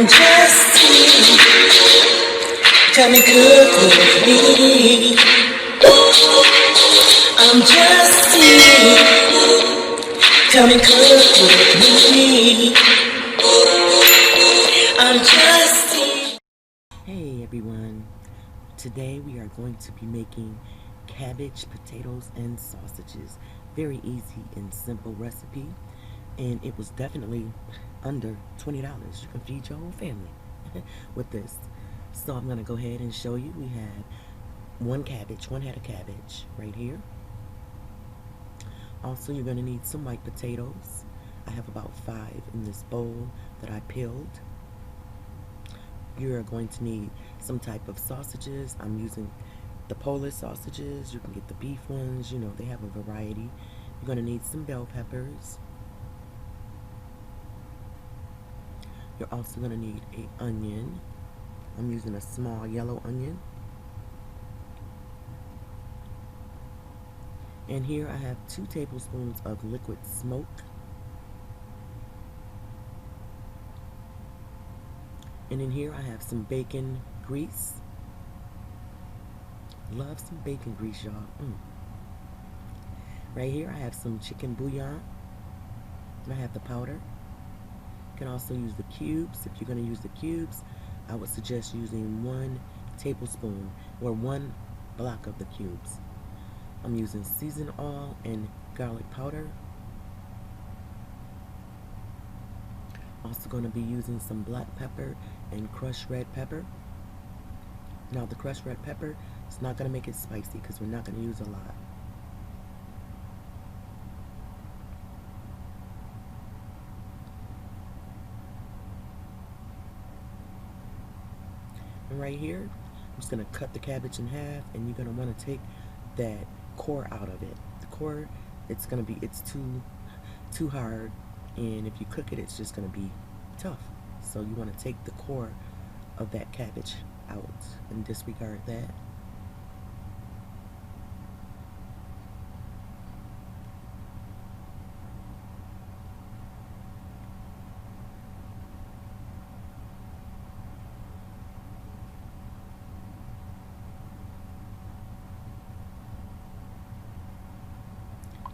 I'm just come and cook with me. I'm just come and cook with me. I'm just Hey everyone, today we are going to be making cabbage, potatoes, and sausages. Very easy and simple recipe, and it was definitely under $20. You can feed your whole family with this. So I'm going to go ahead and show you. We have one head of cabbage right here. Also, you're going to need some white potatoes. I have about 5 in this bowl that I peeled. You're going to need some type of sausages. I'm using the Polish sausages. You can get the beef ones. You know, they have a variety. You're going to need some bell peppers. You're also going to need an onion. I'm using a small yellow onion. And here I have 2 tablespoons of liquid smoke. And in here I have some bacon grease. Love some bacon grease, y'all. Right here I have some chicken bouillon. And I have the powder. You can also use the cubes. If you're going to use the cubes, I would suggest using 1 tablespoon or 1 block of the cubes. I'm using seasoned oil and garlic powder. Also going to be using some black pepper and crushed red pepper. Now the crushed red pepper is not going to make it spicy because we're not going to use a lot. And right here, I'm just going to cut the cabbage in half, and you're going to want to take that core out of it. The core, it's too hard, and if you cook it, it's just going to be tough. So you want to take the core of that cabbage out and disregard that.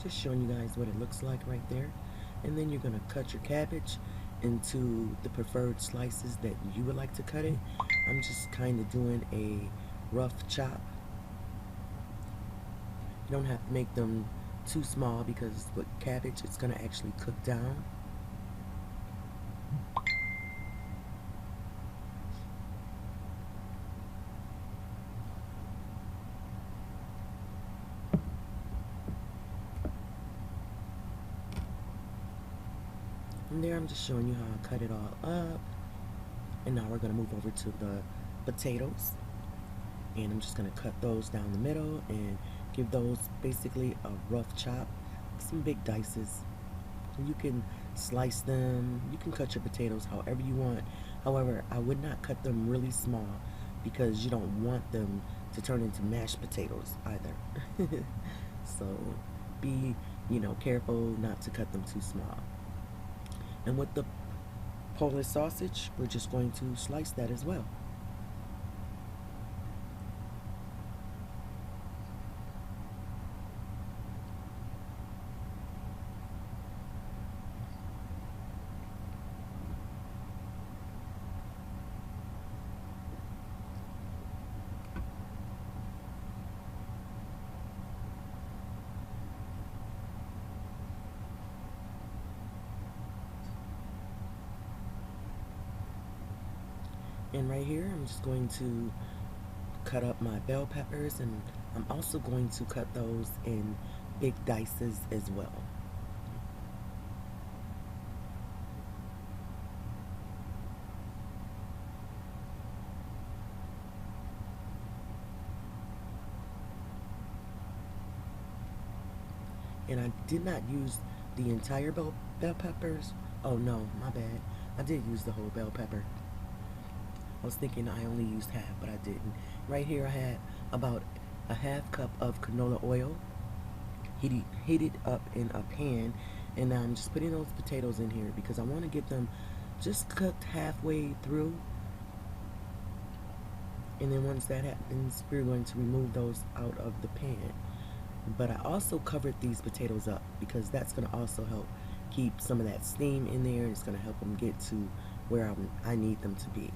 Just showing you guys what it looks like right there. And then you're going to cut your cabbage into the preferred slices that you would like to cut it. I'm just kind of doing a rough chop. You don't have to make them too small because with cabbage it's going to actually cook down. And there I'm just showing you how I cut it all up. And now we're going to move over to the potatoes. And I'm just going to cut those down the middle and give those basically a rough chop. Some big dices. You can slice them. You can cut your potatoes however you want. However, I would not cut them really small because you don't want them to turn into mashed potatoes either. So be, careful not to cut them too small. And with the Polish sausage, we're just going to slice that as well. And right here, I'm just going to cut up my bell peppers, and I'm also going to cut those in big dices as well. And I did not use the entire bell peppers. Oh no, my bad. I did use the whole bell pepper. I was thinking I only used half, but I didn't. Right here I had about a half cup of canola oil heated up in a pan, and now I'm just putting those potatoes in here because I want to give them just cooked halfway through. And then once that happens, we're going to remove those out of the pan. But I also covered these potatoes up because that's going to also help keep some of that steam in there. It's going to help them get to where I need them to be.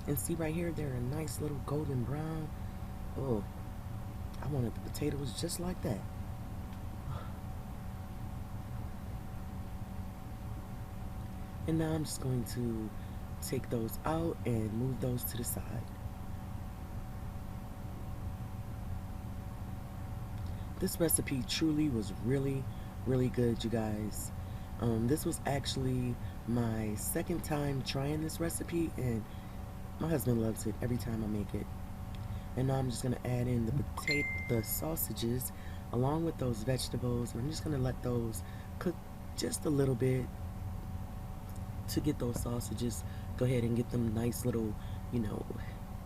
And see right here, they're a nice little golden brown. Oh, I wanted the potatoes just like that. And now I'm just going to take those out and move those to the side. This recipe truly was really, really good, you guys. This was actually my second time trying this recipe, and my husband loves it every time I make it. And now I'm just going to add in the sausages along with those vegetables. And I'm just going to let those cook just a little bit to get those sausages. Go ahead and get them nice little,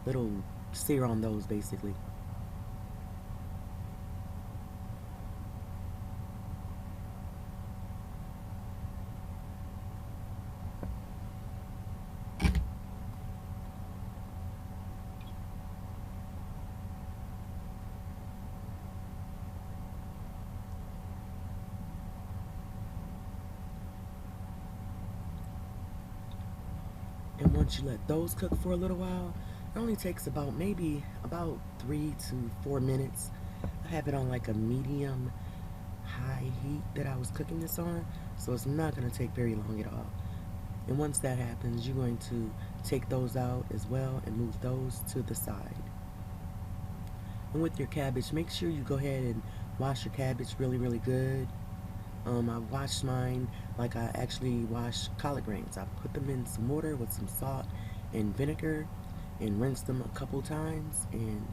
little sear on those basically. And once you let those cook for a little while, it only takes maybe about 3 to 4 minutes. I have it on like a medium high heat that I was cooking this on, so it's not going to take very long at all. And once that happens, you're going to take those out as well and move those to the side. And with your cabbage, make sure you go ahead and wash your cabbage really, really good. I washed mine like I actually wash collard greens. I put them in some water with some salt and vinegar and rinse them a couple times, and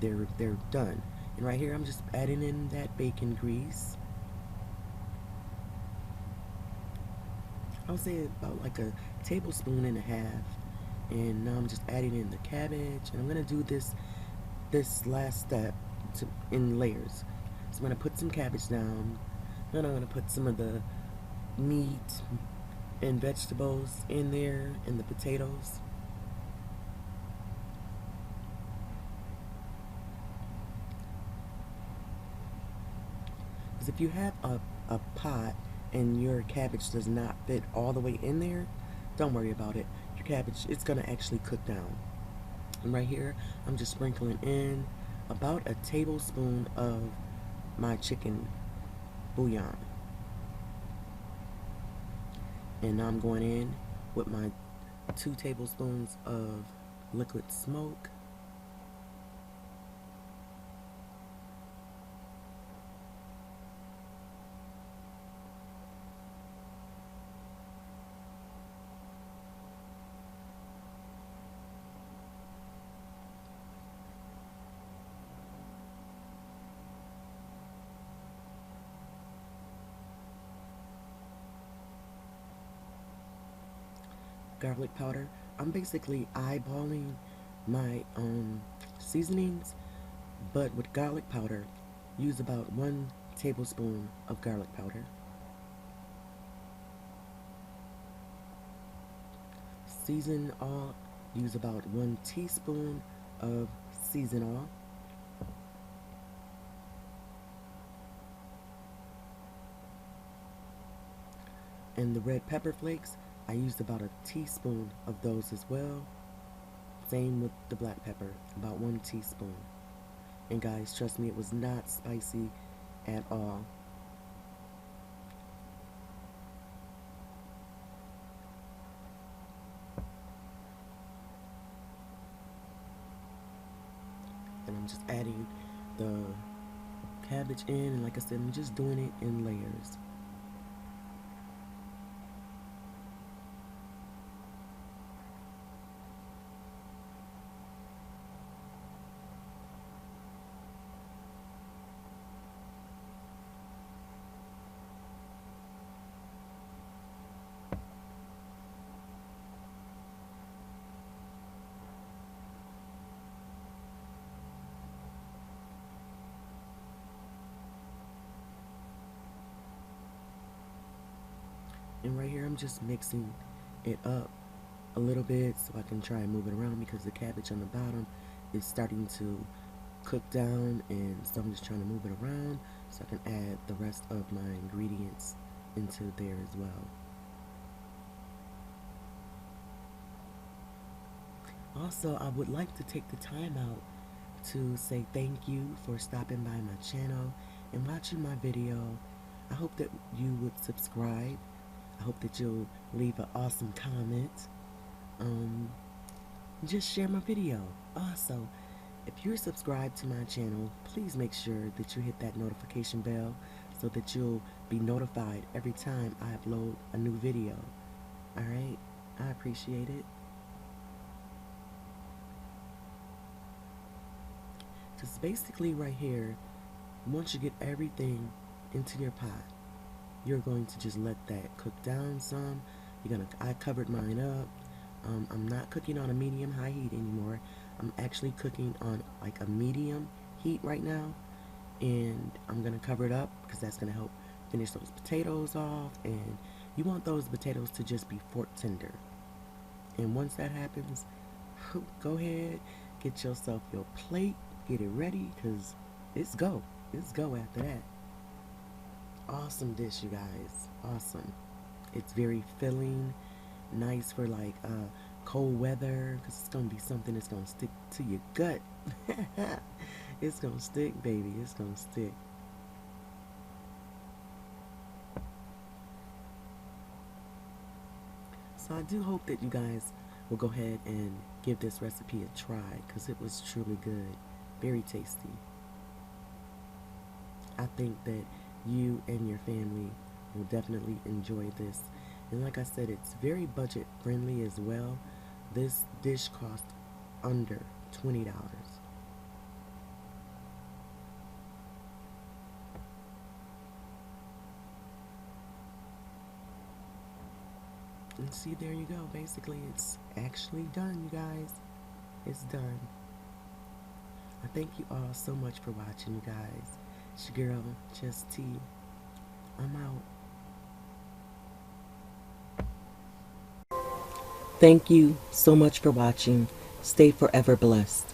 they're done. And right here I'm just adding in that bacon grease. I'll say about like a tablespoon and a half. And now I'm just adding in the cabbage, and I'm gonna do this last step in layers. So I'm gonna put some cabbage down. Then I'm going to put some of the meat and vegetables in there and the potatoes. Because if you have a pot and your cabbage does not fit all the way in there, don't worry about it. Your cabbage, it's going to actually cook down. And right here, I'm just sprinkling in about a tablespoon of my chicken bouillon. And now I'm going in with my 2 tablespoons of liquid smoke. Garlic powder. I'm basically eyeballing my seasonings, but with garlic powder, use about 1 tablespoon of garlic powder. Season all, use about 1 teaspoon of season all. And the red pepper flakes, I used about a teaspoon of those as well. Same with the black pepper, about 1 teaspoon. And guys, trust me, it was not spicy at all. And I'm just adding the cabbage in, and like I said, I'm just doing it in layers. And right here I'm just mixing it up a little bit so I can try and move it around, because the cabbage on the bottom is starting to cook down, and so I'm just trying to move it around so I can add the rest of my ingredients into there as well. Also, I would like to take the time out to say thank you for stopping by my channel and watching my video. I hope that you would subscribe. I hope that you'll leave an awesome comment. Just share my video. Also, if you're subscribed to my channel, please make sure that you hit that notification bell so that you'll be notified every time I upload a new video. Alright? I appreciate it. Because basically right here, once you get everything into your pot, you're going to just let that cook down some. I covered mine up. I'm not cooking on a medium-high heat anymore. I'm actually cooking on like a medium heat right now. And I'm going to cover it up because that's going to help finish those potatoes off. And you want those potatoes to just be fork tender. And once that happens, go ahead, get yourself your plate, get it ready, because it's go after that. Awesome dish, you guys. Awesome. It's very filling, nice for like cold weather, because it's going to be something that's going to stick to your gut. It's going to stick, baby. It's going to stick. So I do hope that you guys will go ahead and give this recipe a try, because it was truly good. Very tasty. I think that you and your family will definitely enjoy this. And like I said, it's very budget friendly as well. This dish cost under $20. And see, there you go. Basically, it's actually done, you guys. It's done. I thank you all so much for watching, you guys. It's your girl, Just T. I'm out. Thank you so much for watching. Stay forever blessed.